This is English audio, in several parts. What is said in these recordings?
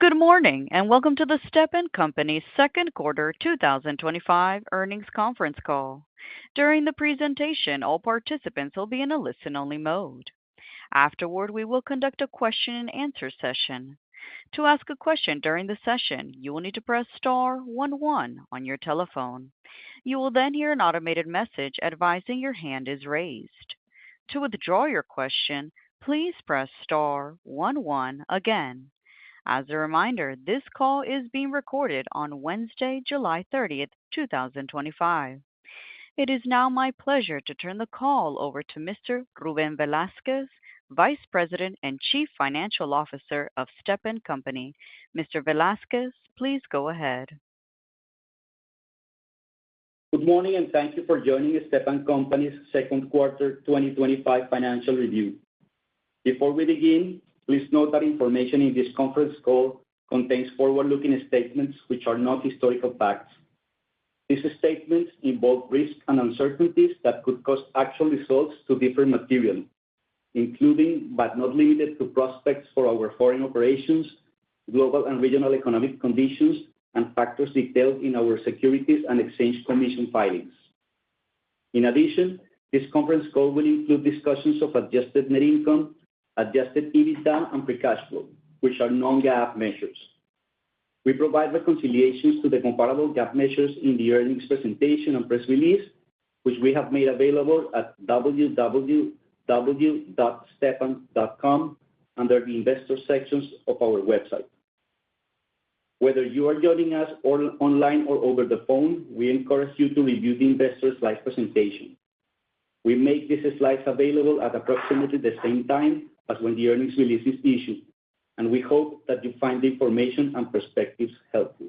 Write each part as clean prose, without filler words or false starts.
Good morning, and welcome to the Stepan Company's second quarter 2025 earnings conference call. During the presentation, all participants will be in a listen-only mode. Afterward, we will conduct a question-and-answer session. To ask a question during the session, you will need to press star 11 on your telephone. You will then hear an automated message advising your hand is raised. To withdraw your question, please press star 11 again. As a reminder, this call is being recorded on Wednesday, July 30th, 2025. It is now my pleasure to turn the call over to Mr. Ruben Velasquez, Vice President and Chief Financial Officer of Stepan Company. Mr. Velasquez, please go ahead. Good morning, and thank you for joining Stepan Company's second quarter 2025 financial review. Before we begin, please note that information in this conference call contains forward-looking statements which are not historical facts. These statements involve risks and uncertainties that could cause actual results to differ materially, including but not limited to prospects for our foreign operations, global and regional economic conditions, and factors detailed in our Securities and Exchange Commission filings. In addition, this conference call will include discussions of adjusted net income, adjusted EBITDA, and free cash flow, which are non-GAAP measures. We provide reconciliations to the comparable GAAP measures in the earnings presentation and press release, which we have made available at www.stepan.com under the investor sections of our website. Whether you are joining us online or over the phone, we encourage you to review the investor slide presentation. We make these slides available at approximately the same time as when the earnings release is issued, and we hope that you find the information and perspectives helpful.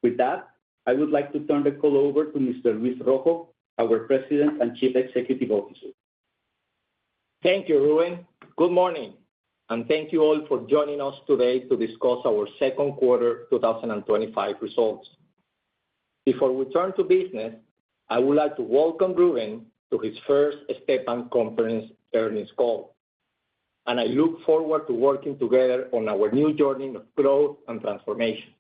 With that, I would like to turn the call over to Mr. Luis Rojo, our President and Chief Executive Officer. Thank you, Ruben. Good morning, and thank you all for joining us today to discuss our second quarter 2025 results. Before we turn to business, I would like to welcome Ruben to his first Stepan Conference earnings call, and I look forward to working together on our new journey of growth and transformation.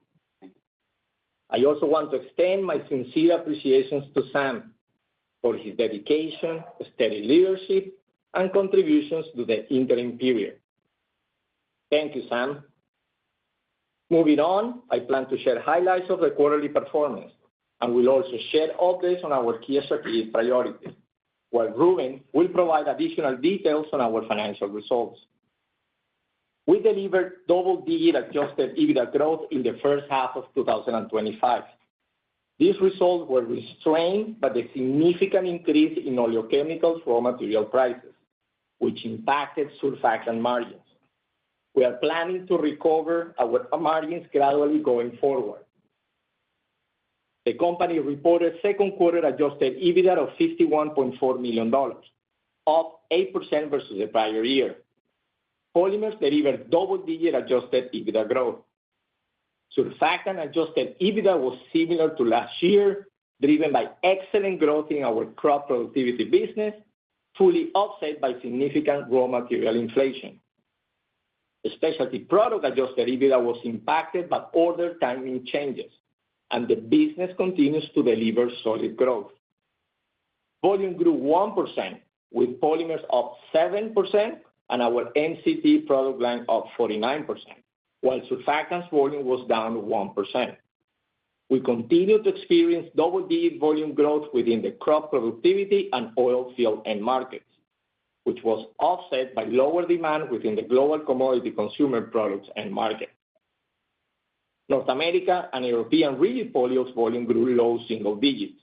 I also want to extend my sincere appreciations to Sam for his dedication, steady leadership, and contributions to the interim period. Thank you, Sam. Moving on, I plan to share highlights of the quarterly performance, and will also share updates on our key strategic priorities, while Ruben will provide additional details on our financial results. We delivered double-digit adjusted EBITDA growth in the first half of 2025. These results were restrained by the significant increase in oleochemicals raw material prices, which impacted surfactant margins. We are planning to recover our margins gradually going forward. The company reported second quarter adjusted EBITDA of $51.4 million, up 8% versus the prior year. Polymers delivered double-digit adjusted EBITDA growth. Surfactant adjusted EBITDA was similar to last year, driven by excellent growth in our crop productivity business, fully offset by significant raw material inflation. The specialty product adjusted EBITDA was impacted by order timing changes, and the business continues to deliver solid growth. Volume grew 1%, with polymers up 7% and our MCT product line up 49%, while surfactants volume was down 1%. We continue to experience double-digit volume growth within the crop productivity and oil field end markets, which was offset by lower demand within the global commodity consumer products end market. North America and European rigid polyols volume grew low single digits,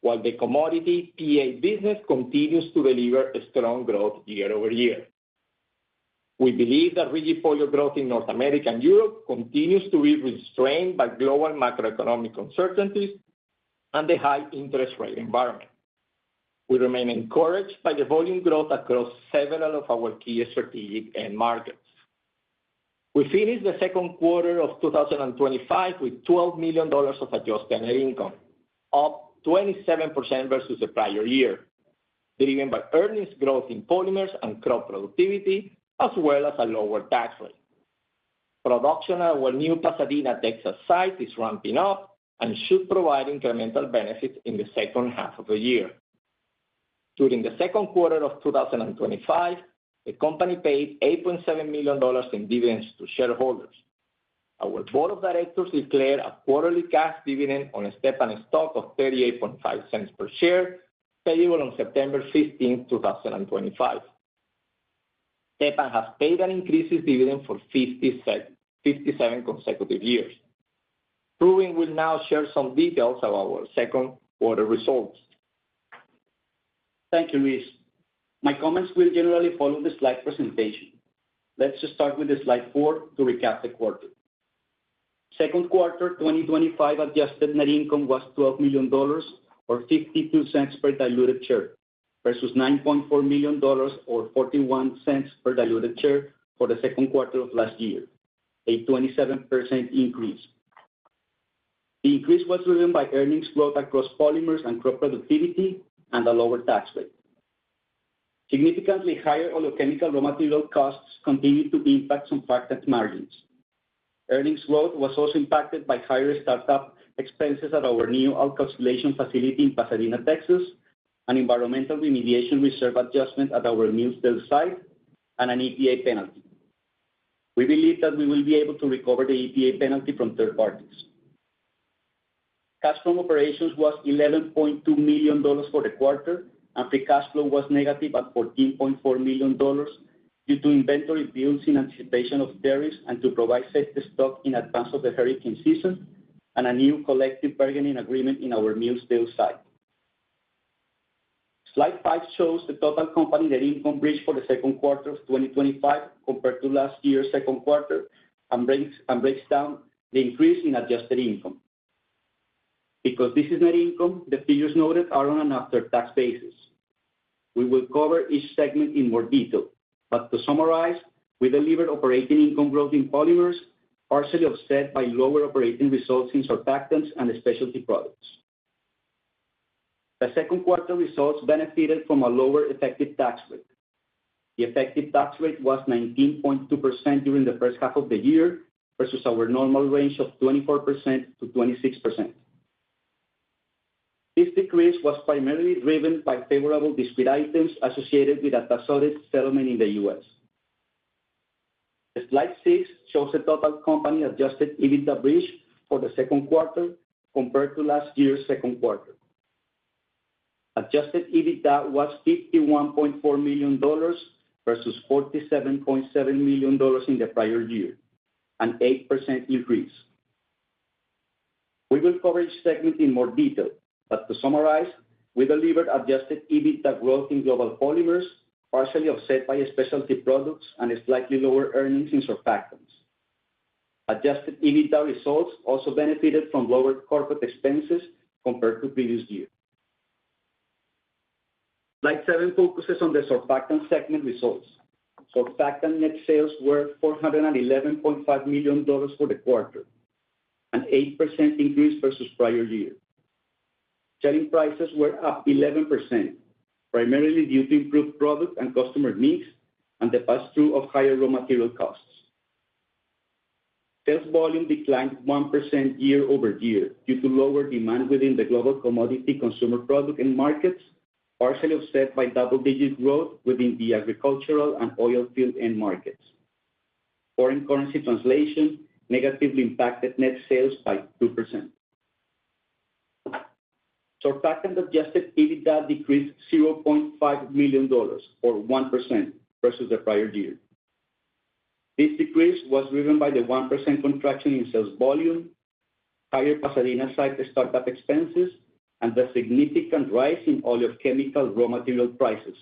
while the commodity PA business continues to deliver a strong growth year over year. We believe that rigid polyol growth in North America and Europe continues to be restrained by global macroeconomic uncertainties and the high interest rate environment. We remain encouraged by the volume growth across several of our key strategic end markets. We finished the second quarter of 2025 with $12 million of adjusted net income, up 27% versus the prior year, driven by earnings growth in polymers and crop productivity, as well as a lower tax rate. Production at our new Pasadena, Texas site is ramping up and should provide incremental benefits in the second half of the year. During the second quarter of 2025, the company paid $8.7 million in dividends to shareholders. Our board of directors declared a quarterly cash dividend on Stepan stock of 38.5 cents per share, payable on September 15, 2025. Stepan has paid and increased its dividend for 57 consecutive years. Ruben will now share some details of our second quarter results. Thank you, Luis. My comments will generally follow the slide presentation. Let's just start with slide 4 to recap the quarter. Second quarter 2025 adjusted net income was $12 million, or 52 cents per diluted share, versus $9.4 million, or 41 cents per diluted share for the second quarter of last year, a 27% increase. The increase was driven by earnings growth across polymers and crop productivity and a lower tax rate. Significantly higher oleochemical raw material costs continued to impact surfactant margins. Earnings growth was also impacted by higher startup expenses at our new alkoxylation facility in Pasadena, Texas, an environmental remediation reserve adjustment at our Millsdale site, and an EPA penalty. We believe that we will be able to recover the EPA penalty from third parties. Cash from operations was $11.2 million for the quarter, and free cash flow was negative at $14.4 million due to inventory builds in anticipation of tariffs and to provide safety stock in advance of the hurricane season, and a new collective bargaining agreement in our Millsdale site. Slide 5 shows the total company net income bridge for the second quarter of 2025 compared to last year's second quarter and breaks down the increase in adjusted income. Because this is net income, the figures noted are on an after-tax basis. We will cover each segment in more detail, but to summarize, we delivered operating income growth in polymers, partially offset by lower operating results in surfactants and specialty products. The second quarter results benefited from a lower effective tax rate. The effective tax rate was 19.2% during the first half of the year versus our normal range of 24% to 26%. This decrease was primarily driven by favorable discrete items associated with a tax audit settlement in the U.S. Slide 6 shows the total company adjusted EBITDA bridge for the second quarter compared to last year's second quarter. Adjusted EBITDA was $51.4 million versus $47.7 million in the prior year, an 8% increase. We will cover each segment in more detail, but to summarize, we delivered adjusted EBITDA growth in global polymers, partially offset by specialty products and slightly lower earnings in surfactants. Adjusted EBITDA results also benefited from lower corporate expenses compared to previous year. Slide 7 focuses on the surfactant segment results. Surfactant net sales were $411.5 million for the quarter, an 8% increase versus prior year. Selling prices were up 11%, primarily due to improved product and customer mix and the pass-through of higher raw material costs. Sales volume declined 1% year over year due to lower demand within the global commodity consumer product end markets, partially offset by double-digit growth within the agricultural and oil field end markets. Foreign currency translation negatively impacted net sales by 2%. Surfactant adjusted EBITDA decreased $0.5 million, or 1%, versus the prior year. This decrease was driven by the 1% contraction in sales volume, higher Pasadena site startup expenses, and the significant rise in oleochemical raw material prices,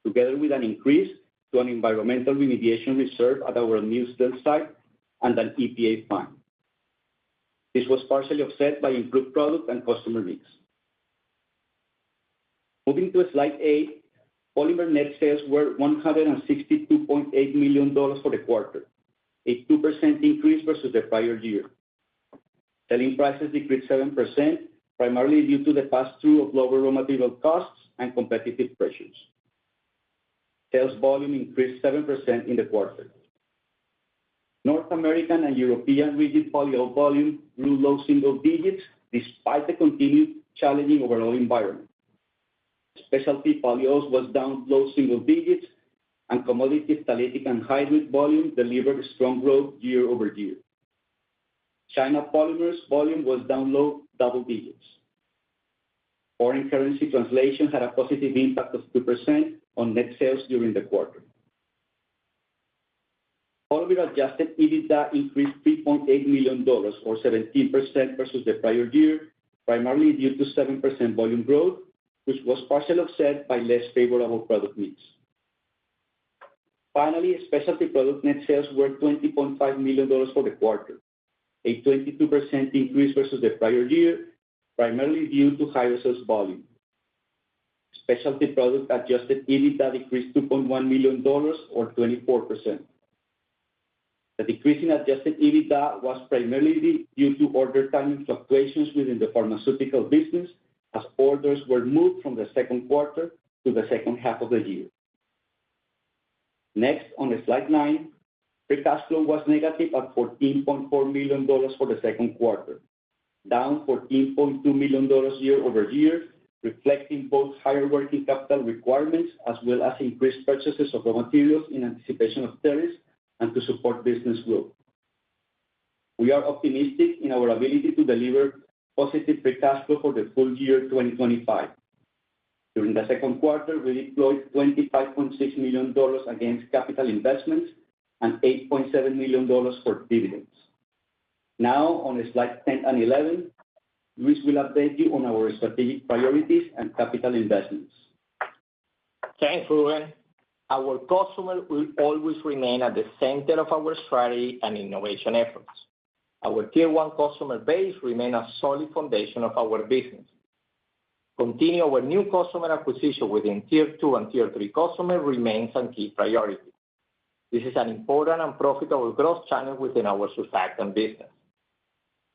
together with an increase to an environmental remediation reserve at our Millsdale site and an EPA fine. This was partially offset by improved product and customer mix. Moving to slide 8, polymer net sales were $162.8 million for the quarter, a 2% increase versus the prior year. Selling prices decreased 7%, primarily due to the pass-through of lower raw material costs and competitive pressures. Sales volume increased 7% in the quarter. North American and European rigid polyol volume grew low single digits despite the continued challenging overall environment. Specialty polyols was down low single digits, and commodity phthalate and hybrid volume delivered strong growth year-over-year. China polymers volume was down low double digits. Foreign currency translation had a positive impact of 2% on net sales during the quarter. Polymer adjusted EBITDA increased $3.8 million, or 17% versus the prior year, primarily due to 7% volume growth, which was partially offset by less favorable product mix. Finally, specialty product net sales were $20.5 million for the quarter, a 22% increase versus the prior year, primarily due to higher sales volume. Specialty product adjusted EBITDA decreased $2.1 million, or 24%. The decrease in adjusted EBITDA was primarily due to order timing fluctuations within the pharmaceutical business, as orders were moved from the second quarter to the second half of the year. Next, on slide 9, free cash flow was negative at $14.4 million for the second quarter, down $14.2 million year-over-year, reflecting both higher working capital requirements as well as increased purchases of raw materials in anticipation of tariffs and to support business growth. We are optimistic in our ability to deliver positive free cash flow for the full year 2025. During the second quarter, we deployed $25.6 million against capital investments and $8.7 million for dividends. Now, on slides 10 and 11, Luis will update you on our strategic priorities and capital investments. Thanks, Ruben. Our customer will always remain at the center of our strategy and innovation efforts. Our Tier 1 customer base remains a solid foundation of our business. Continue our new customer acquisition within Tier 2 and Tier 3 customers remains a key priority. This is an important and profitable growth channel within our surfactant business.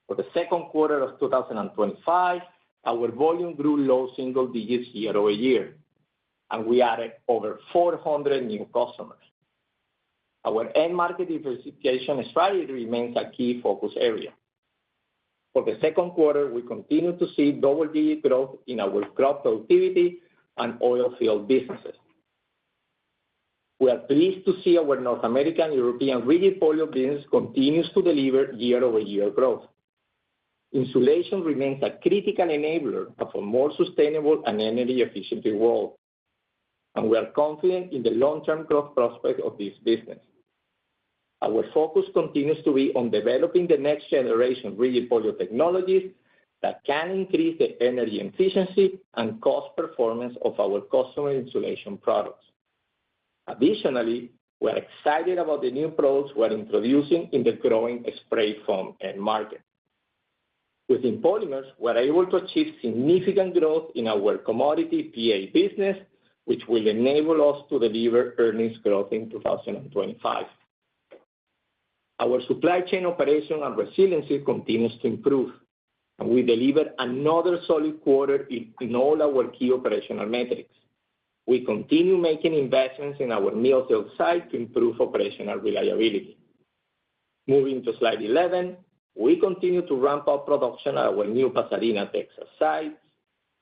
For the second quarter of 2025, our volume grew low single digits year-over-year, and we added over 400 new customers. Our end market diversification strategy remains a key focus area. For the second quarter, we continue to see double-digit growth in our crop productivity and oil field businesses. We are pleased to see our North American and European rigid polyol business continues to deliver year-over-year growth. Insulation remains a critical enabler of a more sustainable and energy-efficient world, and we are confident in the long-term growth prospects of this business. Our focus continues to be on developing the next generation rigid polyol technologies that can increase the energy efficiency and cost performance of our customer insulation products. Additionally, we are excited about the new products we are introducing in the growing spray foam end market. Within polymers, we are able to achieve significant growth in our commodity PA business, which will enable us to deliver earnings growth in 2025. Our supply chain operation and resiliency continues to improve, and we delivered another solid quarter in all our key operational metrics. We continue making investments in our Millsdale site to improve operational reliability. Moving to slide 11, we continue to ramp up production at our new Pasadena, Texas site.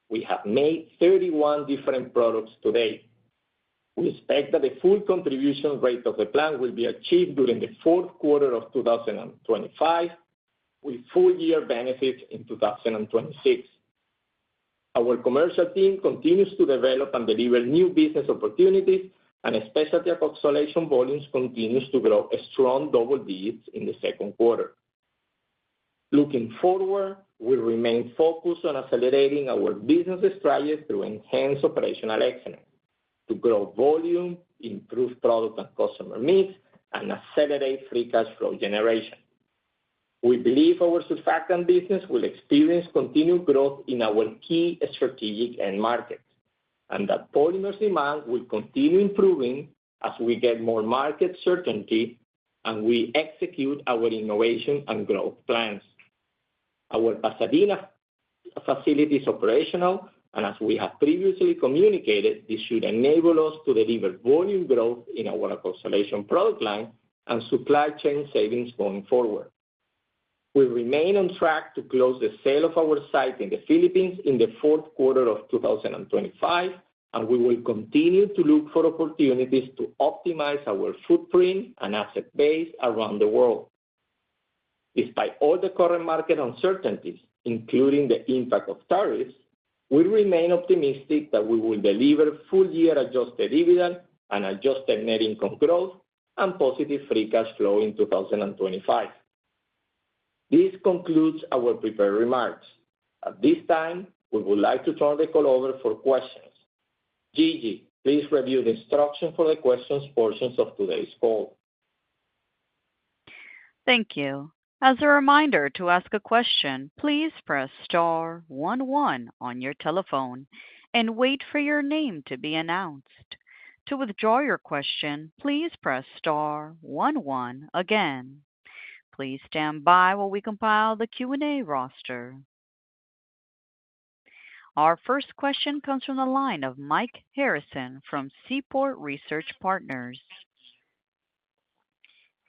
We have made 31 different products today. We expect that the full contribution rate of the plant will be achieved during the fourth quarter of 2025, with full-year benefits in 2026. Our commercial team continues to develop and deliver new business opportunities, and specialty alkoxylation volumes continue to grow strong double digits in the second quarter. Looking forward, we remain focused on accelerating our business strategy through enhanced operational excellence to grow volume, improve product and customer mix, and accelerate free cash flow generation. We believe our surfactant business will experience continued growth in our key strategic end markets, and that polymers demand will continue improving as we get more market certainty and we execute our innovation and growth plans. Our Pasadena facility is operational, and as we have previously communicated, this should enable us to deliver volume growth in our alkoxylation product line and supply chain savings going forward. We remain on track to close the sale of our site in the Philippines in the fourth quarter of 2025, and we will continue to look for opportunities to optimize our footprint and asset base around the world. Despite all the current market uncertainties, including the impact of tariffs, we remain optimistic that we will deliver full-year adjusted EBITDA and adjusted net income growth and positive free cash flow in 2025. This concludes our prepared remarks. At this time, we would like to turn the call over for questions. Gigi, please review the instructions for the questions portions of today's call. Thank you. As a reminder, to ask a question, please press star 11 on your telephone and wait for your name to be announced. To withdraw your question, please press star 11 again. Please stand by while we compile the Q&A roster. Our first question comes from the line of Mike Harrison from Seaport Research Partners.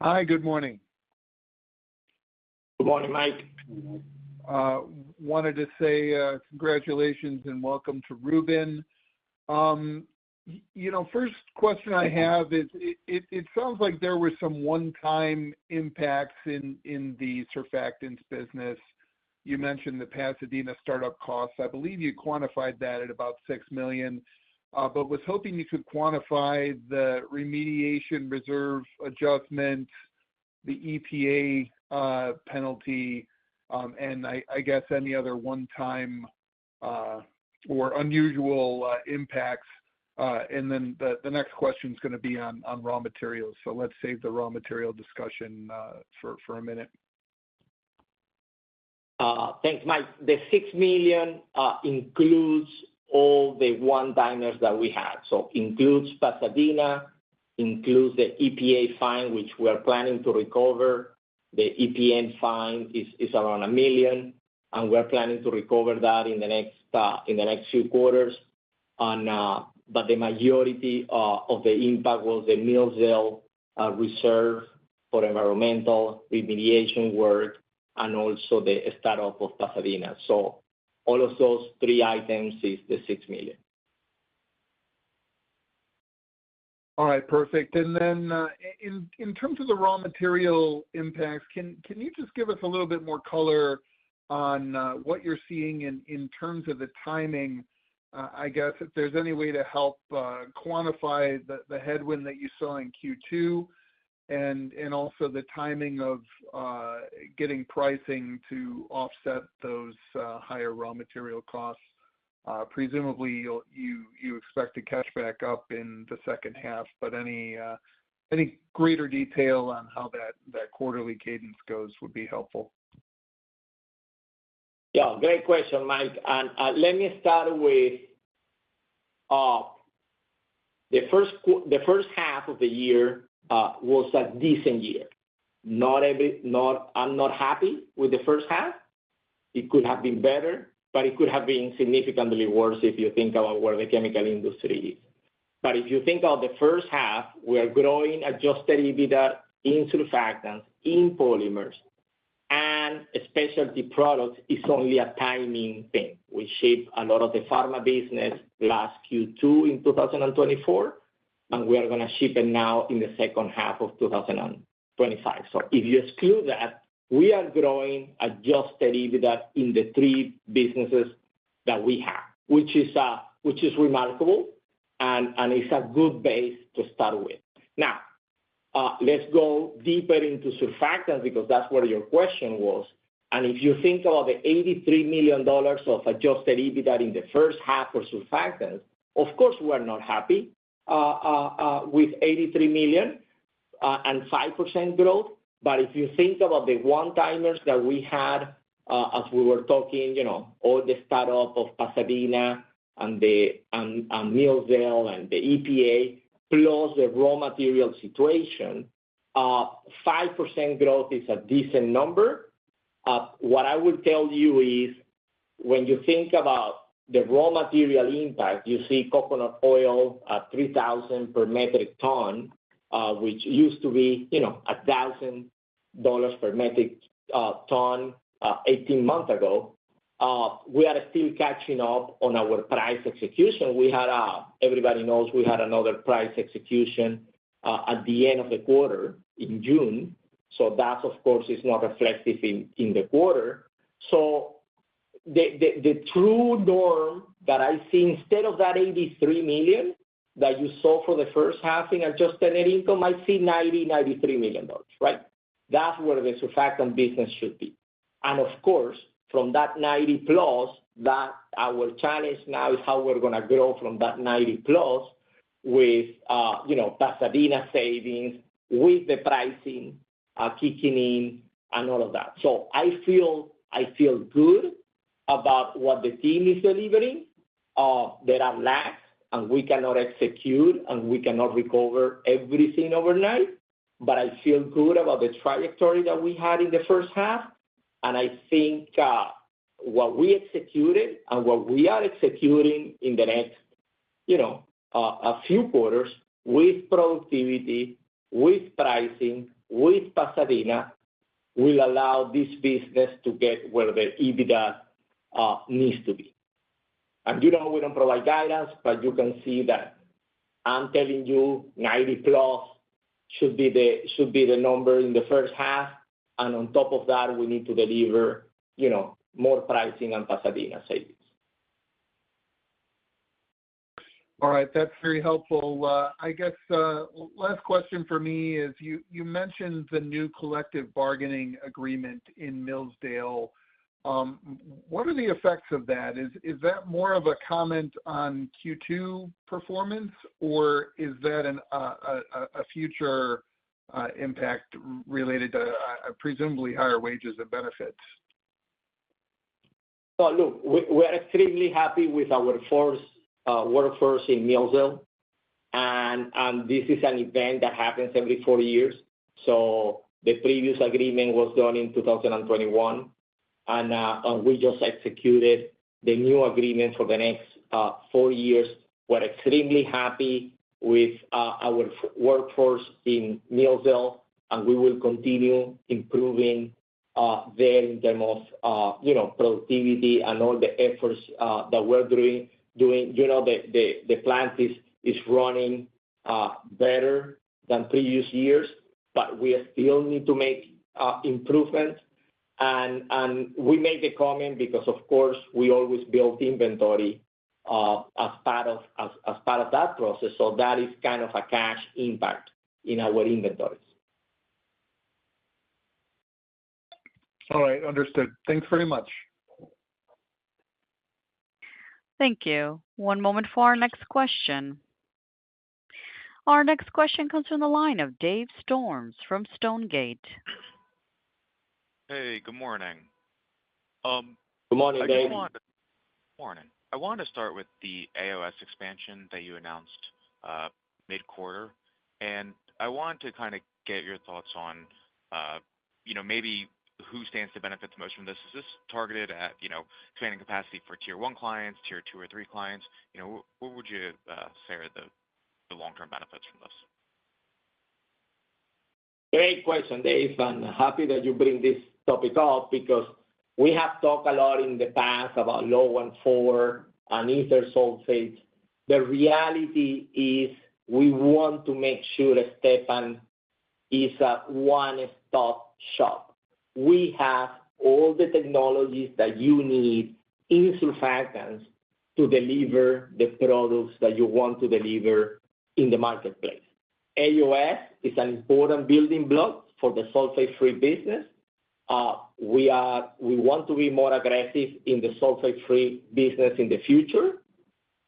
Hi, good morning. Good morning, Mike. Wanted to say congratulations and welcome to Ruben. First question I have is, it sounds like there were some one-time impacts in the surfactants business. You mentioned the Pasadena startup costs. I believe you quantified that at about $6 million, but was hoping you could quantify the remediation reserve adjustment, the EPA penalty, and I guess any other one-time or unusual impacts. And then the next question is going to be on raw materials. So let's save the raw material discussion for a minute. Thanks, Mike. The $6 million includes all the one-timers that we had. So includes Pasadena, includes the EPA fine, which we are planning to recover. The EPA fine is around $1 million, and we're planning to recover that in the next few quarters. But the majority of the impact was the Millsdale reserve for environmental remediation work and also the startup of Pasadena. So all of those three items is the $6 million. All right, perfect. And then in terms of the raw material impacts, can you just give us a little bit more color on what you're seeing in terms of the timing? I guess if there's any way to help quantify the headwind that you saw in Q2 and also the timing of getting pricing to offset those higher raw material costs. Presumably, you expect to catch back up in the second half, but any greater detail on how that quarterly cadence goes would be helpful. Yeah, great question, Mike. And let me start with the first half of the year was a decent year. I'm not happy with the first half. It could have been better, but it could have been significantly worse if you think about where the chemical industry is. But if you think of the first half, we are growing adjusted EBITDA in surfactants, in polymers, and specialty products is only a timing thing. We shipped a lot of the pharma business last Q2 in 2024, and we are going to ship it now in the second half of 2025. So if you exclude that, we are growing adjusted EBITDA in the three businesses that we have, which is remarkable, and it's a good base to start with. Now, let's go deeper into surfactants because that's where your question was. And if you think about the $83 million of adjusted EBITDA in the first half for surfactants, of course, we are not happy with $83 million and 5% growth. But if you think about the one-timers that we had, as we were talking, all the startup of Pasadena and Millsdale and the EPA, plus the raw material situation, 5% growth is a decent number. What I will tell you is when you think about the raw material impact, you see coconut oil at $3,000 per metric ton, which used to be, $1,000 per metric ton 18 months ago. We are still catching up on our price execution. We had, everybody knows, we had another price execution at the end of the quarter in June. So that, of course, is not reflective in the quarter. So the true norm that I see, instead of that $83 million that you saw for the first half in adjusted net income, I see $93 million, right? That's where the surfactant business should be. And of course, from that 90 plus, that our challenge now is how we're going to grow from that 90 plus with, Pasadena savings, with the pricing kicking in and all of that. So I feel good about what the team is delivering. There are lags, and we cannot execute, and we cannot recover everything overnight. But I feel good about the trajectory that we had in the first half. And I think what we executed and what we are executing in the next, a few quarters with productivity, with pricing, with Pasadena, will allow this business to get where the EBITDA needs to be. And we don't provide guidance, but you can see that I'm telling you 90 plus should be the number in the first half. And on top of that, we need to deliver, more pricing and Pasadena savings. All right, that's very helpful. I guess last question for me is you mentioned the new collective bargaining agreement in Millsdale. What are the effects of that? Is that more of a comment on Q2 performance, or is that a future impact related to presumably higher wages and benefits? So look, we're extremely happy with our workforce in Millsdale, and this is an event that happens every 4 years. So the previous agreement was done in 2021, and we just executed the new agreement for the next 4 years. We're extremely happy with our workforce in Millsdale, and we will continue improving there in terms of productivity and all the efforts that we're doing. The plant is running better than previous years, but we still need to make improvements. And we made the comment because, of course, we always build inventory as part of that process. So that is kind of a cash impact in our inventories. All right, understood. Thanks very much. Thank you. One moment for our next question. Our next question comes from the line of Dave Storms from Stonegate. Hey, good morning. Good morning, Dave. Morning. I wanted to start with the AOS expansion that you announced mid-quarter, and I wanted to kind of get your thoughts on, maybe who stands to benefit the most from this. Is this targeted at, expanding capacity for tier 1 clients, tier 2 or 3 clients? What would you say are the long-term benefits from this? Great question, Dave. I'm happy that you bring this topic up because we have talked a lot in the past about low and 4 and ether sulfates. The reality is we want to make sure Stepan is a one-stop shop. We have all the technologies that you need in surfactants to deliver the products that you want to deliver in the marketplace. AOS is an important building block for the sulfate-free business. We want to be more aggressive in the sulfate-free business in the future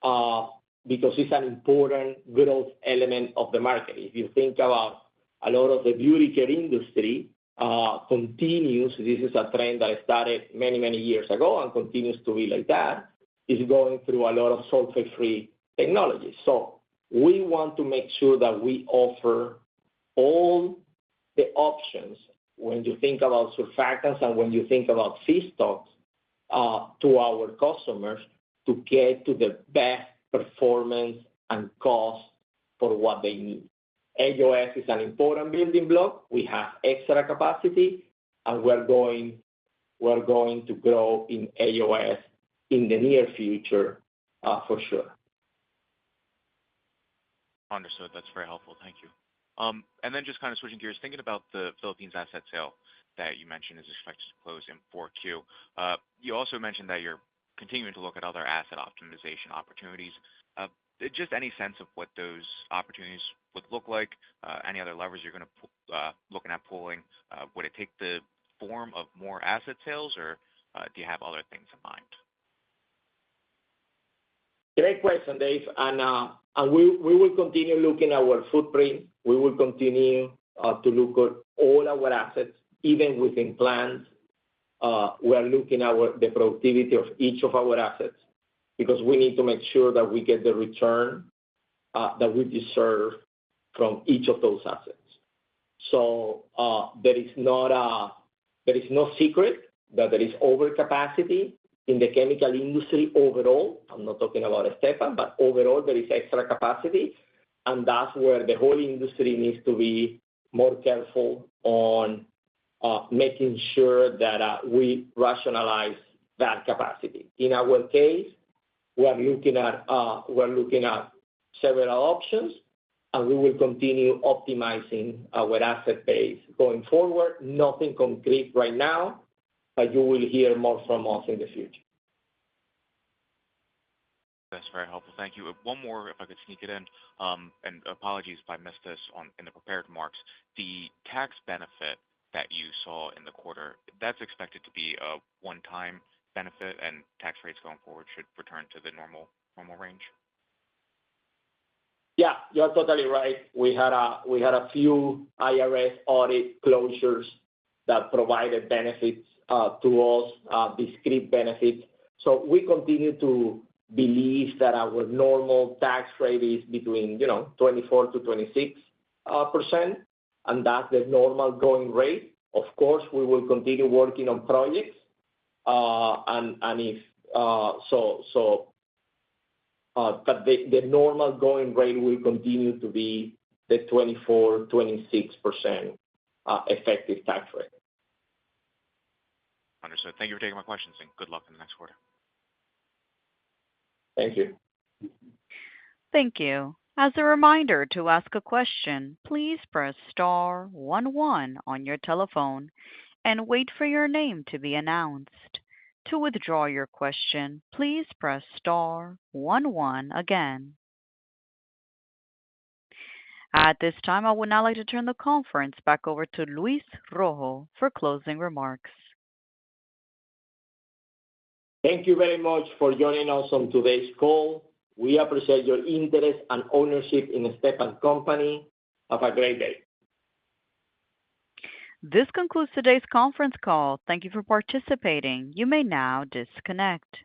because it's an important growth element of the market. If you think about a lot of the beauty care industry continues, this is a trend that started many, many years ago and continues to be like that, is going through a lot of sulfate-free technology. So we want to make sure that we offer all the options when you think about surfactants and when you think about feedstocks to our customers to get to the best performance and cost for what they need. AOS is an important building block. We have extra capacity, and we're going to grow in AOS in the near future, for sure. Understood. That's very helpful. Thank you. And then just kind of switching gears, thinking about the Philippines asset sale that you mentioned is expected to close in 4Q. You also mentioned that you're continuing to look at other asset optimization opportunities. Just any sense of what those opportunities would look like? Any other levers you're going to looking at pulling? Would it take the form of more asset sales, or do you have other things in mind? Great question, Dave. And we will continue looking at our footprint. We will continue to look at all our assets, even within plants. We are looking at the productivity of each of our assets because we need to make sure that we get the return that we deserve from each of those assets. So there is no secret that there is overcapacity in the chemical industry overall. I'm not talking about Stepan, but overall there is extra capacity, and that's where the whole industry needs to be more careful on making sure that we rationalize that capacity. In our case, we're looking at several options, and we will continue optimizing our asset base going forward. Nothing concrete right now, but you will hear more from us in the future. That's very helpful. Thank you. One more, if I could sneak it in, and apologies if I missed this in the prepared remarks. The tax benefit that you saw in the quarter, that's expected to be a one-time benefit, and tax rates going forward should return to the normal range? Yeah, you're totally right. We had a few IRS audit closures that provided benefits to us, discrete benefits. So we continue to believe that our normal tax rate is between 24 to 26%, and that's the normal going rate. Of course, we will continue working on projects, but the normal going rate will continue to be the 24-26% effective tax rate. Understood. Thank you for taking my questions, and good luck in the next quarter. Thank you. Thank you. As a reminder, to ask a question, please press star 11 on your telephone and wait for your name to be announced. To withdraw your question, please press star 11 again. At this time, I would now like to turn the conference back over to Luis Rojo for closing remarks. Thank you very much for joining us on today's call. We appreciate your interest and ownership in the Stepan Company. Have a great day. This concludes today's conference call. Thank you for participating. You may now disconnect.